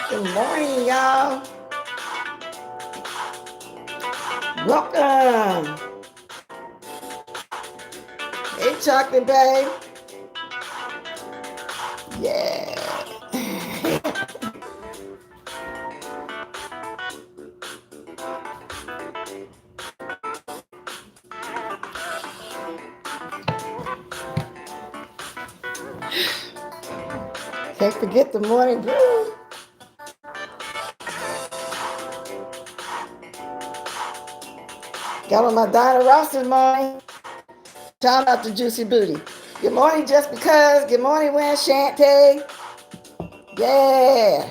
Good morning, y'all. Welcome. Hey, Chocolate Babe. Yeah. Can't forget the morning brew. Got on my Dinah Ross this morning. Shout out to Juicy Booty. Good morning, Just Because. Good morning, Win Shante. Yeah.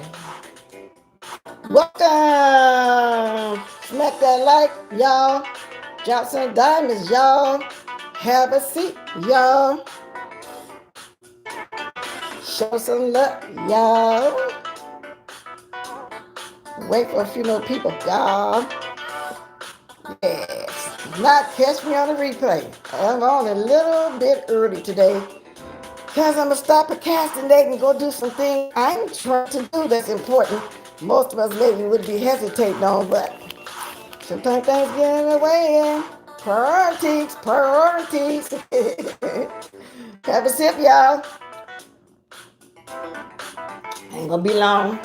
Welcome. Smack that like, y'all. Drop some diamonds, y'all. Have a seat, y'all. Show some love, y'all. Wait for a few more people, y'all. Yes. Not catch me on the replay. I'm on a little bit early today because I'm going to stop procrastinating and go do some things I'm trying to do that's important. Most of us maybe would be hesitating on, but sometimes things get in the way. Priorities. Have a sip, y'all. Ain't going to be long.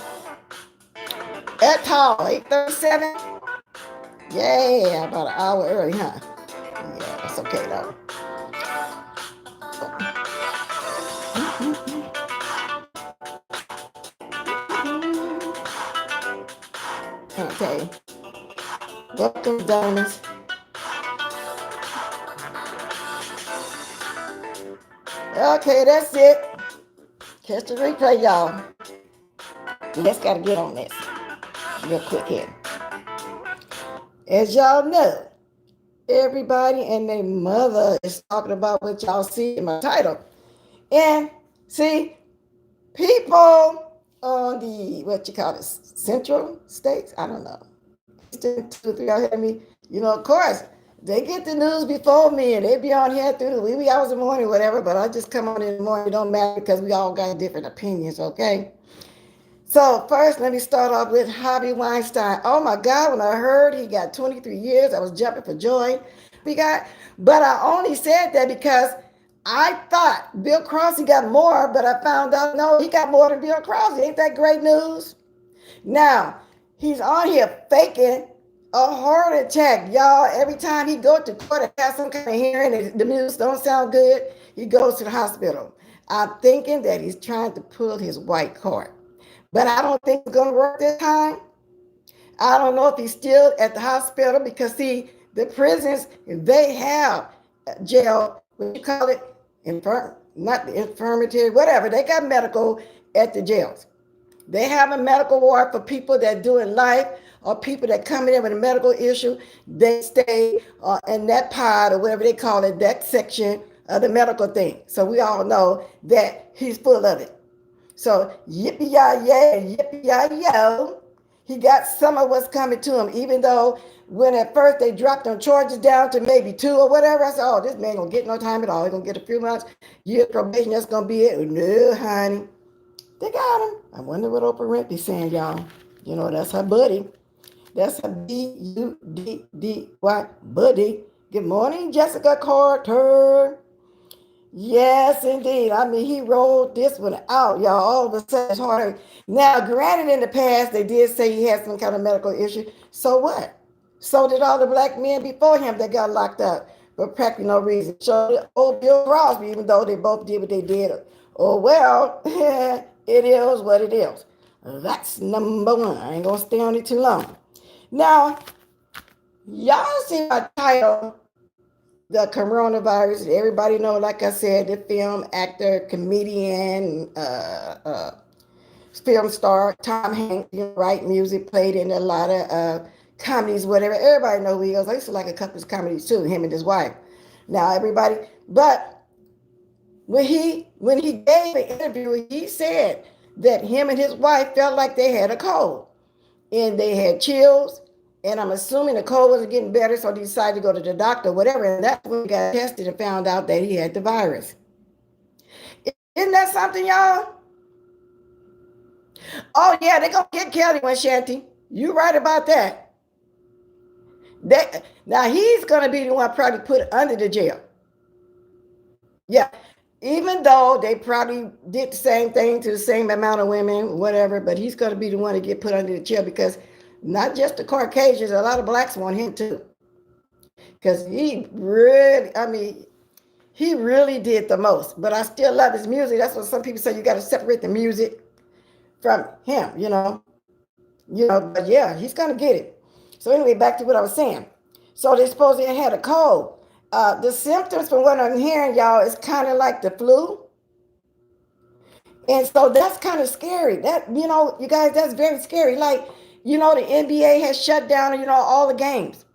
At all, 8:37. Yeah, about an hour early, huh? Yeah, that's okay though. Okay. Welcome, Diamonds. Okay, that's it. Catch the replay, y'all. Let's gotta get on this real quick here. As y'all know, everybody and their mother is talking about what y'all see in my title. And see, people on the, what you call it, central states, I don't know. 2, 3 out here me, of course, they get the news before me and they be on here through the wee hours in the morning, whatever, but I just come on in the morning. It don't matter because we all got different opinions, okay? So first, let me start off with Harvey Weinstein. Oh my God, when I heard he got 23 years, I was jumping for joy. But I only said that because I thought Bill Cosby got more, but I found out, no, he got more than Bill Cosby. Ain't that great news? Now, he's on here faking a heart attack, y'all. Every time he go to court and has some kind of hearing and the news don't sound good, he goes to the hospital. I'm thinking that he's trying to pull his white card. But I don't think it's going to work this time. I don't know if he's still at the hospital because, see, the prisons, they have jail, what you call it, not the infirmary, whatever. They got medical at the jails. They have a medical ward for people that doing life or people that come in with a medical issue. They stay in that pod or whatever they call it, that section of the medical thing. So we all know that he's full of it. So yippee-yi-yay, yippee-yi-yo. He got some of what's coming to him, even though when at first they dropped them charges down to maybe 2 or whatever. I said, oh, this man gonna get no time at all. He's gonna get a few months, year probation, that's gonna be it. No, honey. They got him. I wonder what Oprah Winfrey saying, y'all. That's her buddy. That's her B-U-D-D-Y buddy. Good morning, Jessica Carter. Yes, indeed. I mean, he rolled this one out, y'all. All of a sudden, it's hard. Now, granted, in the past, they did say he had some kind of medical issue. So what? So did all the black men before him that got locked up for practically no reason. So did old Bill Crosby, even though they both did what they did. Oh, well, it is what it is. That's number one. I ain't going to stay on it too long. Now, y'all see my title, the coronavirus. Everybody know, like I said, the film actor, comedian, film star Tom Hanks, write music, played in a lot of comedies, whatever. Everybody know who he is. I used to like a couple of comedies too, him and his wife. Now everybody, but when he gave an interview, he said that him and his wife felt like they had a cold and they had chills. And I'm assuming the cold wasn't getting better, so they decided to go to the doctor, whatever. And that's when he got tested and found out that he had the virus. Isn't that something, y'all? Oh yeah, they're gonna get Kelly one, Shanty. You right about that. Now he's gonna be the one probably put under the jail. Yeah. Even though they probably did the same thing to the same amount of women, whatever, but he's gonna be the one to get put under the jail because not just the Caucasians, a lot of blacks want him too. Because he really, I mean, he really did the most. But I still love his music. That's what some people say, you got to separate the music from him, you know. But yeah, he's gonna get it. So anyway, back to what I was saying. So they supposedly had a cold. The symptoms, from what I'm hearing, y'all, is kind of like the flu, and so that's kind of scary. That you guys, that's very scary. Like the NBA has shut down, all the games.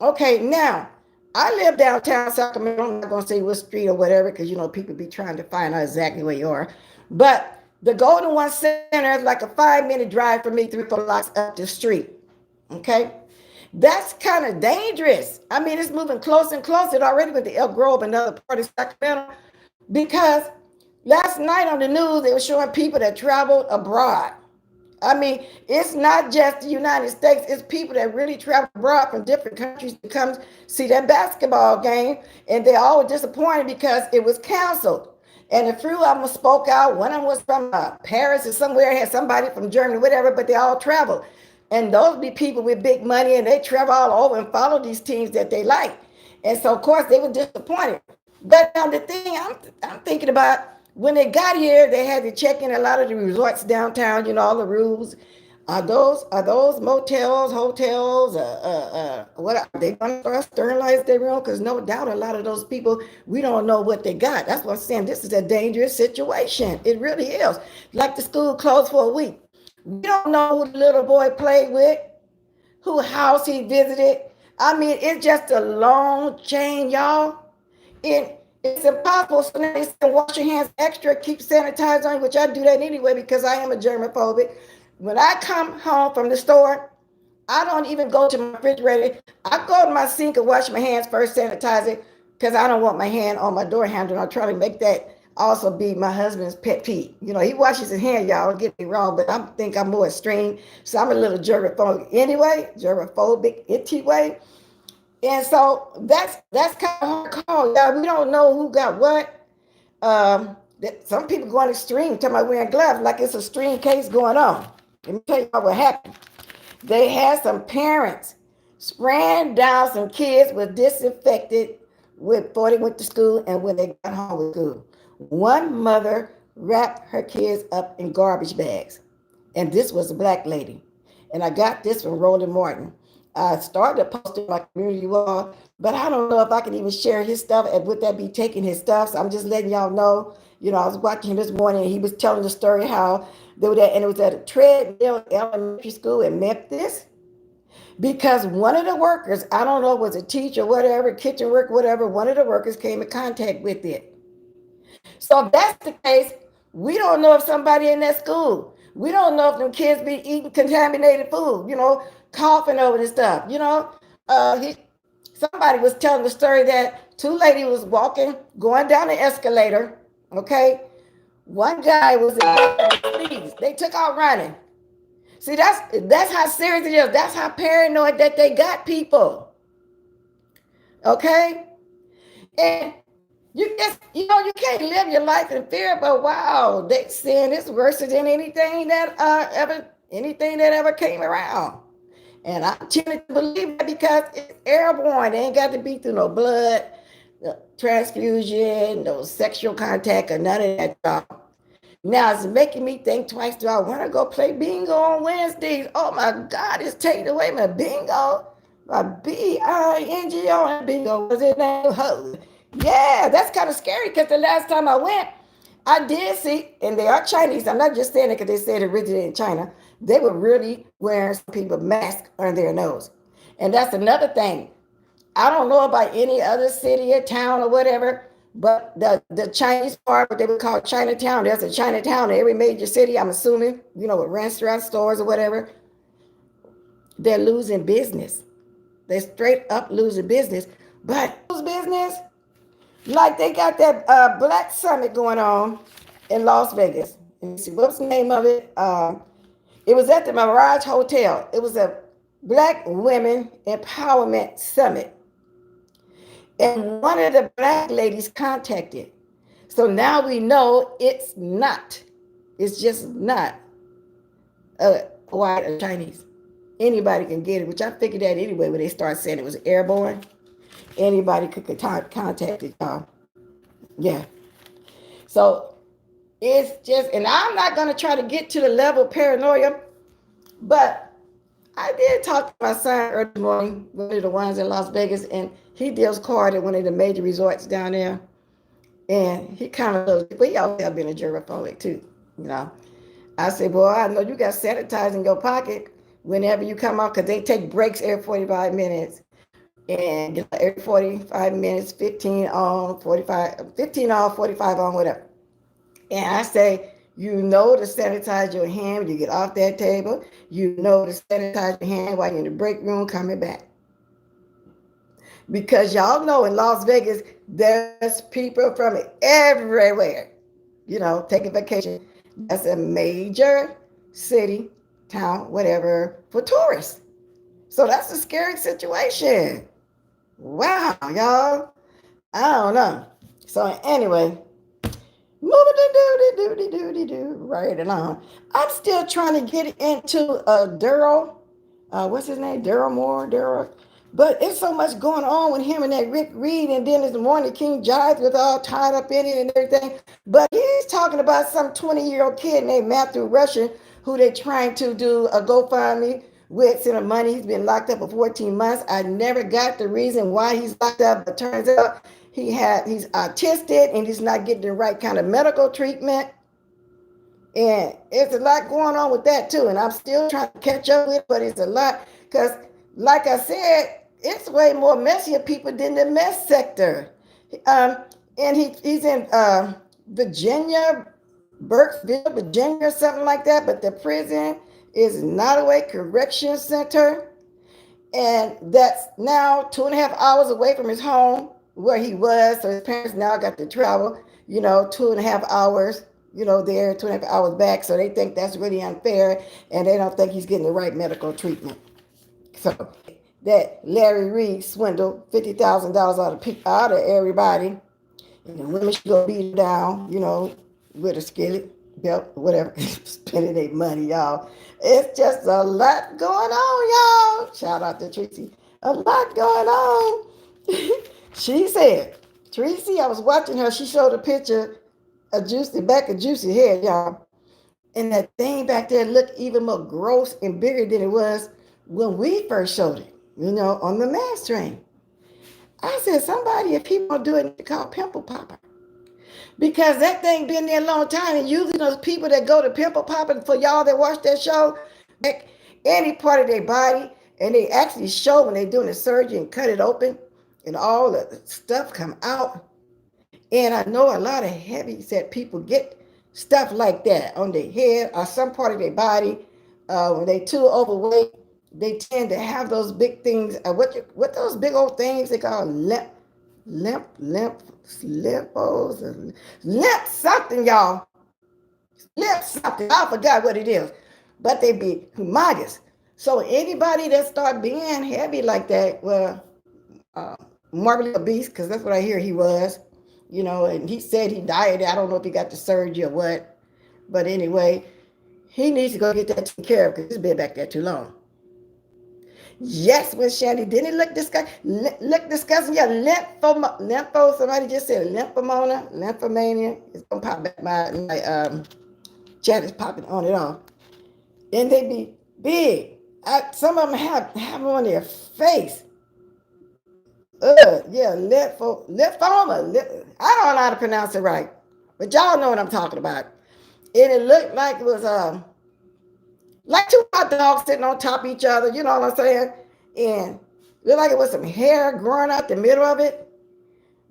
Okay, now I live downtown Sacramento. I'm not gonna say what street or whatever, because people be trying to find out exactly where you are. But the Golden One Center is like a 5-minute drive for me, 3 4 blocks up the street. Okay, that's kind of dangerous. I mean, it's moving closer and closer. It already went to Elk Grove, another part of Sacramento, because last night on the news they were showing people that traveled abroad. I mean, it's not just the United States, it's people that really travel abroad from different countries to come see that basketball game. And they're all disappointed because it was canceled. And a few of them spoke out. One of them was from Paris or somewhere, had somebody from Germany, whatever, but they all traveled. And those be people with big money, and they travel all over and follow these teams that they like. And so, of course, they were disappointed. But now the thing I'm thinking about, when they got here, they had to check in a lot of the resorts downtown. All the rules. Are those motels, hotels? What are they going to sterilize their room? Because no doubt a lot of those people, we don't know what they got. That's what I'm saying. This is a dangerous situation. It really is. Like the school closed for a week. We don't know who the little boy played with, who house he visited. I mean, it's just a long chain, y'all. It's impossible. So now they say wash your hands extra, keep sanitizer on, which I do that anyway because I am a germaphobic. When I come home from the store, I don't even go to my refrigerator. I go to my sink and wash my hands first, sanitize it, because I don't want my hand on my door handle. I'm trying to make that also be my husband's pet peeve. He washes his hand, y'all. Don't get me wrong, but I think I'm more extreme. So I'm a little germaphobic anyway, germaphobic, itchy way. And so that's kind of hard call. Yeah, we don't know who got what. Some people going extreme, talking about wearing gloves, like it's a extreme case going on. Let me tell you what happened. They had some parents spraying down some kids with disinfected before they went to school and when they got home with school. One mother wrapped her kids up in garbage bags, and this was a black lady. And I got this from Roland Martin. I started posting my community wall, but I don't know if I can even share his stuff and would that be taking his stuff. So I'm just letting y'all know. I was watching him this morning and he was telling the story how they were there, and it was at a treadmill elementary school in Memphis because one of the workers, I don't know, was a teacher, whatever, kitchen work, whatever, one of the workers came in contact with it. So if that's the case, we don't know if somebody in that school, we don't know if them kids be eating contaminated food, coughing over this stuff. Somebody was telling the story that two ladies was walking, going down the escalator. Okay, one guy was in the sneeze. They took out running. See, that's how serious it is. That's how paranoid that they got people. Okay, and you just, you can't live your life in fear. But wow, they saying it's worse than anything that ever came around. And I tend to believe that because it's airborne. They ain't got to be through no blood transfusion, no sexual contact, or none of that stuff. Now it's making me think twice. Do I want to go play bingo on Wednesdays? Oh my God, it's taking away my bingo. My bingo and bingo was it name? Yeah, that's kind of scary because the last time I went, I did see, and they are Chinese. I'm not just saying it because they said it originated in China. They were really wearing some people masks on their nose. And that's another thing. I don't know about any other city or town or whatever, but the Chinese part, what they would call Chinatown, there's a Chinatown in every major city, I'm assuming, with restaurant stores or whatever. They're losing business. They're straight up losing business. But lose business, like they got that Black Summit going on in Las Vegas. Let me see, what's the name of it? It was at the Mirage Hotel. It was a Black Women Empowerment Summit. And one of the black ladies contacted. So now we know it's just not a white or Chinese. Anybody can get it, which I figured that anyway when they started saying it was airborne. Anybody could contact it, y'all. Yeah. So it's just, and I'm not going to try to get to the level of paranoia, but I did talk to my son early morning, one of the ones in Las Vegas, and he deals card at one of the major resorts down there. And he kind of, but he always have been a germaphobic too, you know. I said, boy, I know you got sanitizer in your pocket whenever you come out, because they take breaks every 45 minutes. And every 45 minutes, 15 on, 45, 15 off, 45 on, whatever. And I say, you know to sanitize your hand when you get off that table. You know to sanitize your hand while you're in the break room coming back. Because y'all know in Las Vegas, there's people from everywhere, you know, taking vacation. That's a major city, town, whatever, for tourists. So that's a scary situation. Wow, y'all. I don't know. So anyway, right along. I'm still trying to get into Daryl. What's his name? Daryl Moore. Daryl. But it's so much going on with him and that Rick Reed, and then there's Morning King Jive was all tied up in it and everything. But he's talking about some 20-year-old kid named Matthew Russian who they're trying to do a GoFundMe with, send him money. He's been locked up for 14 months. I never got the reason why he's locked up, but turns out he's autistic and he's not getting the right kind of medical treatment. And it's a lot going on with that too. And I'm still trying to catch up with it, but it's a lot because, like I said, it's way more messier people than the mess sector. And he's in Virginia, Burkesville, Virginia, or something like that. But the prison is Nottoway Correction Center. And that's now 2.5 hours away from his home where he was. So his parents now got to travel, 2.5 hours, there, 2.5 hours back. So they think that's really unfair. And they don't think he's getting the right medical treatment. So that Larry Reed swindled $50,000 out of everybody. And the women should go beat him down, with a skillet, belt, whatever, spending their money, y'all. It's just a lot going on, y'all. Shout out to Tracy. A lot going on. She said, Tracy, I was watching her. She showed a picture of Juicy, back of Juicy head, y'all. And that thing back there looked even more gross and bigger than it was when we first showed it, on the mass train. I said, somebody, if people don't do it, they call pimple popper. Because that thing been there a long time, and usually those people that go to pimple popping, for y'all that watch that show, like any part of their body, and they actually show when they're doing the surgery and cut it open, and all the stuff come out. And I know a lot of heavy set people get stuff like that on their head or some part of their body. When they too overweight, they tend to have those big things. What those big old things they call limp something, y'all. Limp something. I forgot what it is. But they be humongous. So anybody that start being heavy like that, well, morbidly obese, because that's what I hear he was, and he said he died. I don't know if he got the surgery or what. But anyway, he needs to go get that taken care of because he's been back there too long. Yes, Miss Shandy, didn't it look disgusting? Yeah, somebody just said lymphomania. It's gonna pop back. My chat is popping on and off. And they be big. Some of them have them on their face. Yeah, lymphoma. I don't know how to pronounce it right, but y'all know what I'm talking about. And it looked like it was like two hot dogs sitting on top of each other, you know what I'm saying? And it looked like it was some hair growing out the middle of it,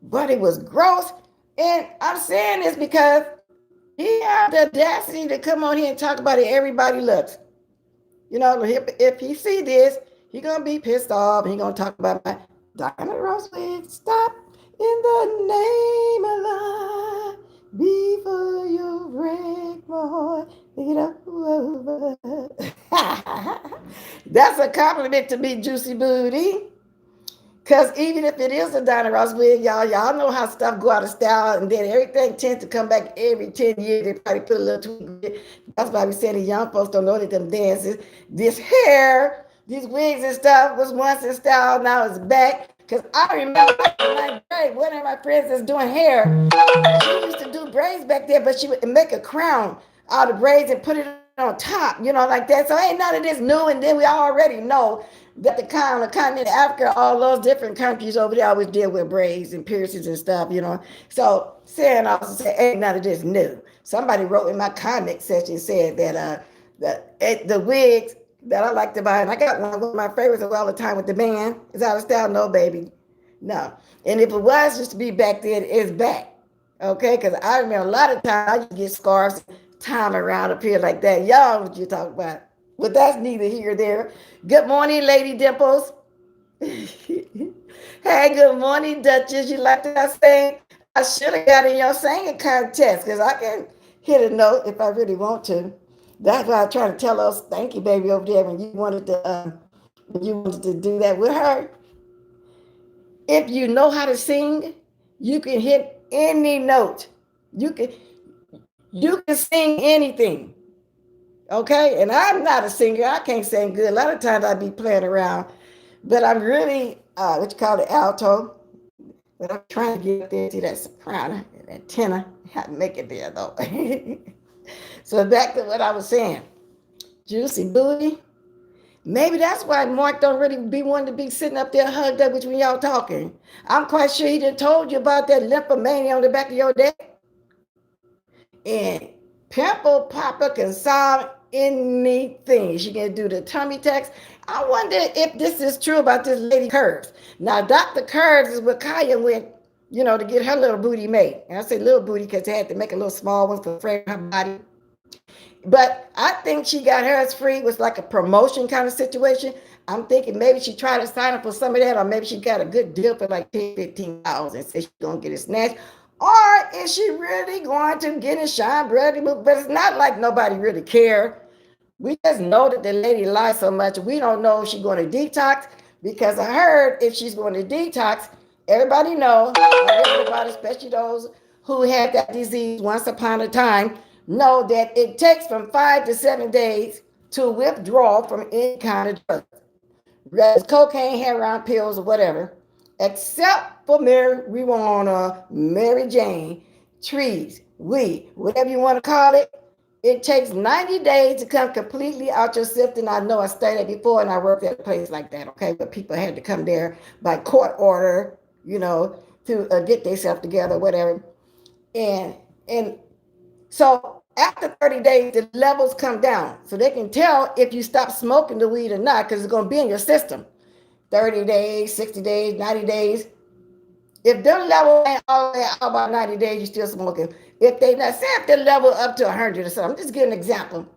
but it was gross. And I'm saying this because he had the audacity to come on here and talk about it. Everybody looks. If he see this, he gonna be pissed off and he gonna talk about my Diana Ross wig. Stop in the name of love before you break my heart. Pick it up over. That's a compliment to me, Juicy Booty. Because even if it is a Donna Ross wig, y'all know how stuff go out of style and then everything tends to come back every 10 years. They probably put a little tweak. That's why we say the young folks don't know that them dances. This hair, these wigs and stuff was once in style, now it's back. Because I remember in ninth grade, one of my friends is doing hair. She used to do braids back there, but she would make a crown out of braids and put it on top, like that. So ain't none of this new. And then we already know that the continent of Africa, all those different countries over there always deal with braids and piercings and stuff. So saying also say ain't none of this new. Somebody wrote in my comment section said that the wigs that I like to buy, and I got one of my favorites of all the time with the band. Is out of style? No, baby. No. And if it was just to be back then, it's back. Okay? Because I remember a lot of times I used to get scarves, time around up here like that. Y'all know what you talk about. But that's neither here nor there. Good morning, Lady Dimples. Hey, good morning, Duchess. You like that sing? I should have got in your singing contest because I can hit a note if I really want to. That's why I try to tell us, thank you, baby, over there when you wanted to do that with her. If you know how to sing, you can hit any note. You can sing anything. Okay? And I'm not a singer. I can't sing good. A lot of times I be playing around. But I'm really what you call the alto. But I'm trying to get up there to that soprano, that tenor. I have to make it there though. So back to what I was saying. Juicy Booty. Maybe that's why Mark don't really be wanting to be sitting up there hugged up between y'all talking. I'm quite sure he done told you about that lymphomania on the back of your neck. And Pimple Popper can solve anything. She can do the tummy tucks. I wonder if this is true about this lady Curves. Now, Dr. Curves is what Kaya went, to get her little booty made. And I say little booty because they had to make a little small one to frame her body. But I think she got hers free. It was like a promotion kind of situation. I'm thinking maybe she tried to sign up for some of that, or maybe she got a good deal for like $10,000, $15,000 and said she's going to get it snatched. Or is she really going to get it shine brother? But it's not like nobody really care. We just know that the lady lies so much. We don't know if she's going to detox, because I heard if she's going to detox, everybody knows, everybody, especially those who had that disease once upon a time, know that it takes from 5 to 7 days to withdraw from any kind of drug, whether it's cocaine, heroin, pills, or whatever, except for marijuana, Mary Jane, trees, weed, whatever you want to call it. It takes 90 days to come completely out your system. I know I studied before and I worked at a place like that, okay? But people had to come there by court order, to get themselves together, whatever. And so after 30 days, the levels come down. So they can tell if you stop smoking the weed or not, because it's going to be in your system. 30 days, 60 days, 90 days. If their level ain't all the way out about 90 days, you're still smoking. If they not say if they level up to 100 or something, I'm just giving an example.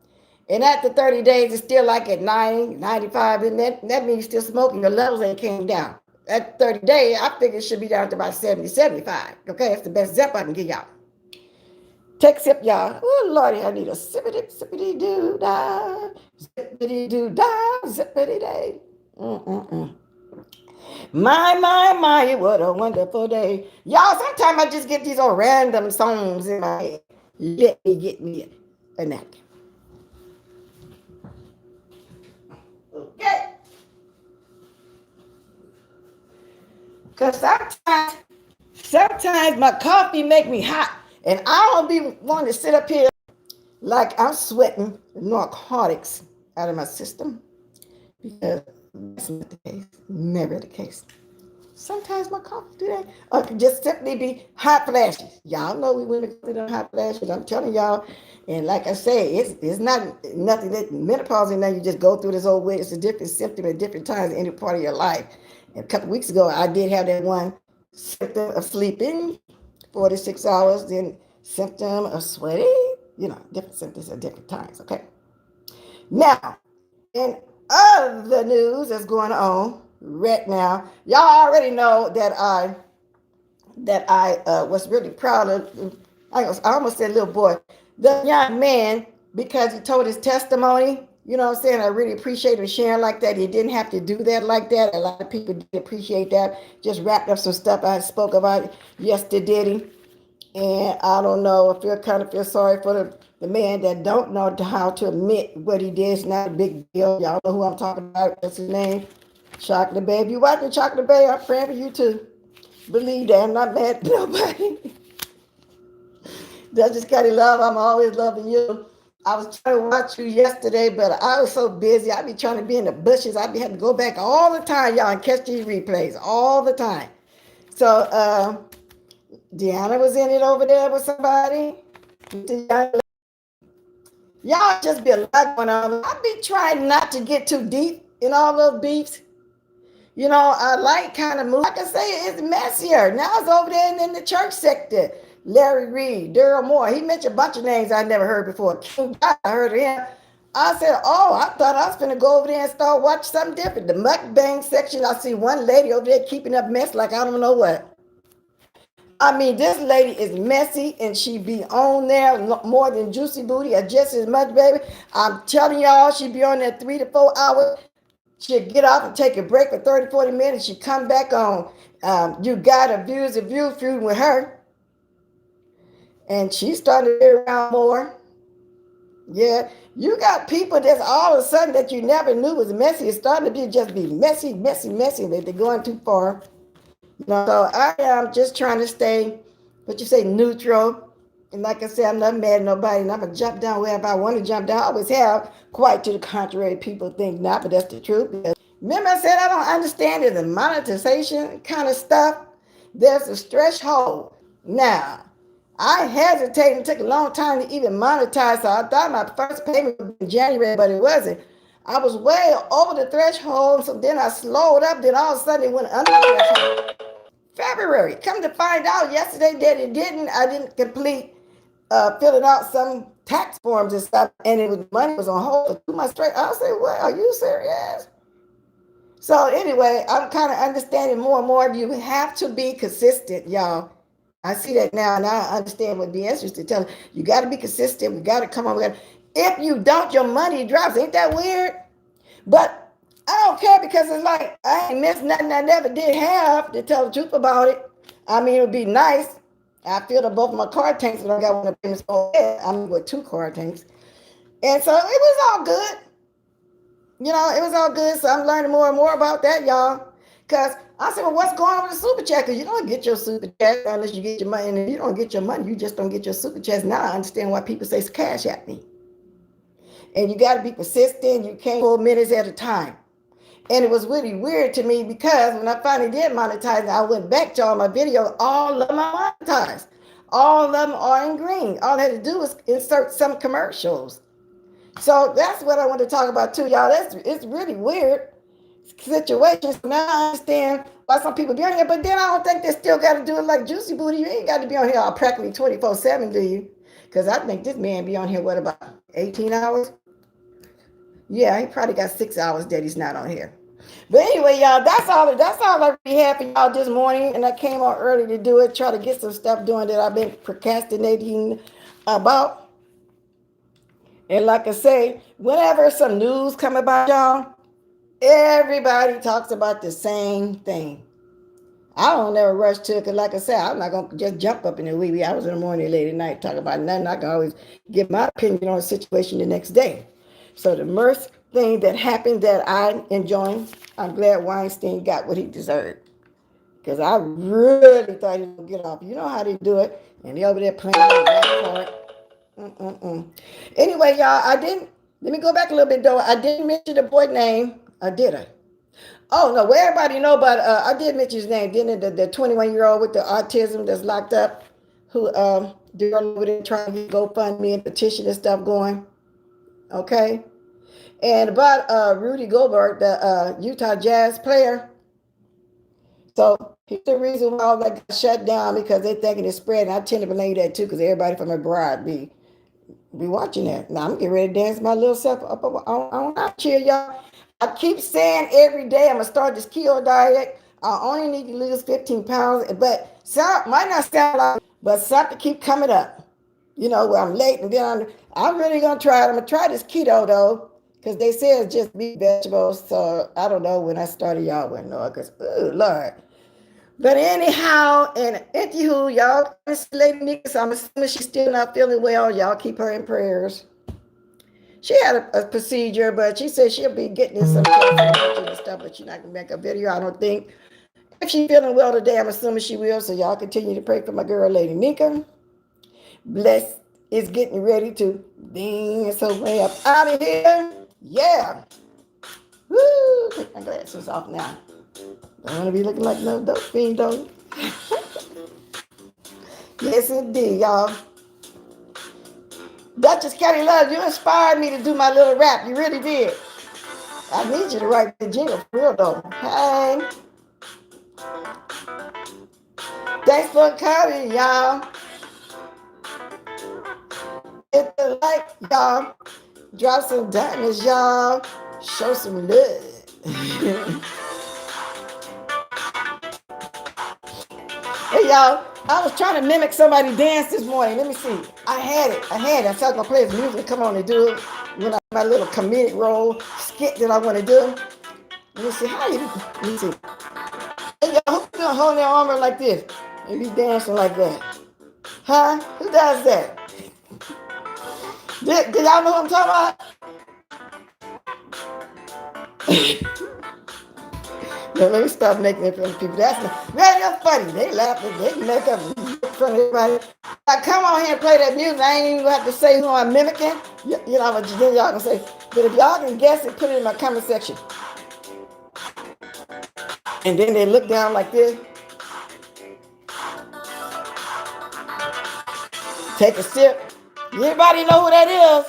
And after 30 days, it's still like at 90, 95, and that means you're still smoking. Your levels ain't came down. At 30 days, I think it should be down to about 70, 75. Okay, that's the best zip I can give y'all. Take a sip, y'all. Oh, Lordy, I need a sippity doo da, zippity doo da, zippity day. My, what a wonderful day. Y'all, sometimes I just get these old random songs in my head. Let me get me a napkin. Okay. Because sometimes my coffee make me hot. And I don't be wanting to sit up here like I'm sweating narcotics out of my system. Because that's not the case. Never the case. Sometimes my coffee do that. Or it can just simply be hot flashes. Y'all know we women go through them hot flashes. I'm telling y'all. And like I say, it's not nothing that menopause and now you just go through this old way. It's a different symptom at different times in any part of your life. And a couple weeks ago, I did have that one symptom of sleeping 46 hours, then symptom of sweating, different symptoms at different times, okay? Now, in other news that's going on right now, y'all already know that I was really proud of, I almost said little boy, the young man, because he told his testimony, You know what I'm saying? I really appreciate him sharing like that. He didn't have to do that like that. A lot of people did appreciate that. Just wrapped up some stuff I spoke about yesterday. And I don't know, I feel kind of feel sorry for the man that don't know how to admit what he did. It's not a big deal. Y'all know who I'm talking about. What's his name? Chocolate Bay. If you watching Chocolate Bay, I'm praying for you too. Believe that. I'm not mad at nobody. That's just kind of love. I'm always loving you. I was trying to watch you yesterday, but I was so busy. I be trying to be in the bushes. I be having to go back all the time, y'all, and catch these replays all the time. So, Deanna was in it over there with somebody. Y'all just be a lot going on. I be trying not to get too deep in all those beefs. You know, I like kind of move. Like I say, it's messier. Now it's over there in the church sector. Larry Reed, Daryl Moore. He mentioned a bunch of names I never heard before. King God, I heard of him. I said, oh, I thought I was going to go over there and start watching something different. The mukbang section, I see one lady over there keeping up mess like I don't know what. I mean, this lady is messy and she be on there more than Juicy Booty or just as much, baby. I'm telling y'all, she be on there 3 to 4 hours. She'll get off and take a break for 30, 40 minutes. She come back on. You got a views of view feud with her. And she started to be around more. Yeah, you got people that's all of a sudden that you never knew was messy. It's starting to be messy. They're going too far. You know, so I am just trying to stay, what you say, neutral. And like I said, I'm not mad at nobody, and I'm going to jump down wherever I want to jump down. I always have, quite to the contrary. People think not, but that's the truth. Because remember I said I don't understand the monetization kind of stuff. There's a threshold. Now, I hesitated and took a long time to even monetize, so I thought my first payment would be in January, but it wasn't. I was way over the threshold, so then I slowed up, then all of a sudden it went under the threshold. February. Come to find out yesterday that it didn't. I didn't complete filling out some tax forms and stuff, and it was money was on hold for 2 months straight. I say, "What? Are you serious?" So anyway, I'm kind of understanding more and more. You have to be consistent, y'all. I see that now, and I understand what BS used to tell me. You got to be consistent. We got to come on. If you don't, your money drops. Ain't that weird? But I don't care because it's like I ain't missed nothing I never did have, to tell the truth about it. I mean, it would be nice. I filled up both of my car tanks, but I got one of them small. I mean, with 2 car tanks. And so it was all good. You know, it was all good. So I'm learning more and more about that, y'all. Because I said, well, what's going on with the super chat? Because you don't get your super chat unless you get your money. And if you don't get your money, you just don't get your super chats. Now I understand why people say cash at me. And you got to be persistent. You can't go minutes at a time. And it was really weird to me because when I finally did monetize, I went back to all my videos. All of them are monetized. All of them are in green. All I had to do was insert some commercials. So that's what I want to talk about too, y'all. It's really weird situations. Now I understand why some people be on here, but then I don't think they still got to do it like Juicy Booty. You ain't got to be on here all practically 24/7, do you? Because I think this man be on here, what, about 18 hours? Yeah, he probably got 6 hours that he's not on here. But anyway, y'all, that's all I really had for y'all this morning. And I came on early to do it, try to get some stuff doing that I've been procrastinating about. And like I say, whenever some news come about, y'all, everybody talks about the same thing. I don't never rush to it because, like I said, I'm not going to just jump up in the wee hours in the morning, late at night, talk about nothing. I can always give my opinion on a situation the next day. So the worst thing that happened that I'm enjoying, I'm glad Weinstein got what he deserved. Because I really thought he was going to get off. You know how they do it. And they over there playing that part. Anyway, y'all, let me go back a little bit, though. I didn't mention the boy name. Or did I? Oh, no, well, everybody know, but I did mention his name, didn't I? The 21-year-old with the autism that's locked up, who they're over there trying to get GoFundMe and petition and stuff going. Okay? And about Rudy Gobert, the Utah Jazz player. So he's the reason why all that got shut down because they thinking it's spreading. I tend to believe that too because everybody from abroad be watching that. Now I'm getting ready to dance my little self up on that chair, y'all. I keep saying every day I'm going to start this keto diet. I only need to lose 15 pounds, but some might not sound like, but something keep coming up. You know, where I'm late and then I'm really going to try it. I'm going to try this keto though. Because they say it's just meat, vegetables. So I don't know. When I started, y'all wouldn't know. Because, oh, Lord. But anyhow, and anywho, y'all, this lady Nika, so I'm assuming she's still not feeling well. Y'all keep her in prayers. She had a procedure, but she said she'll be getting in some cancer and stuff, but she's not going to make a video, I don't think. If she's feeling well today, I'm assuming she will. So y'all continue to pray for my girl, Lady Nika. Bless is getting ready to dance her way up out of here. Yeah. Woo. Take my glasses off now. Don't want to be looking like no dope fiend, though. Yes, indeed, y'all. Duchess Kelly Love, you inspired me to do my little rap. You really did. I need you to write the jingle for real, though. Hey. Thanks for coming, y'all. Hit the like, y'all. Drop some diamonds, y'all. Show some love. Hey, y'all. I was trying to mimic somebody dance this morning. Let me see. I had it. I was going to play his music. Come on and do it. When I my little comedic role skit that I want to do. Let me see. How you do? Let me see. Hey, y'all. Who's doing holding their armor like this? And be dancing like that? Huh? Who does that? Did y'all know what I'm talking about? Now, let me stop making it fun of people. That's funny. They laughing. They make up fun of everybody. Now, come on here and play that music. I ain't even gonna have to say who I'm mimicking. You know what then y'all can say. But if y'all can guess it, put it in my comment section. And then they look down like this. Take a sip. Anybody know who that is?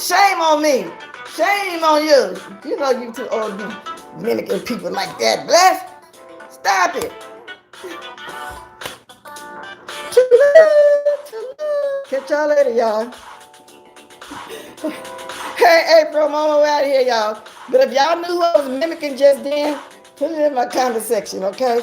Shame on me. Shame on you. You know you too old to be mimicking people like that. Bless. Stop it. Catch y'all later, y'all. Hey, April, Mama, we're out of here, y'all. But if y'all knew who I was mimicking just then, put it in my comment section, okay?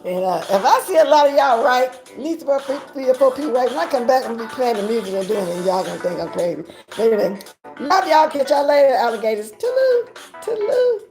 And if I see a lot of y'all right, at least about 3 or 4 people right, when I come back, I'm going to be playing the music and doing it, and y'all going to think I'm crazy. But anyway, love y'all. Catch y'all later, alligators. Toodaloo. Toodaloo.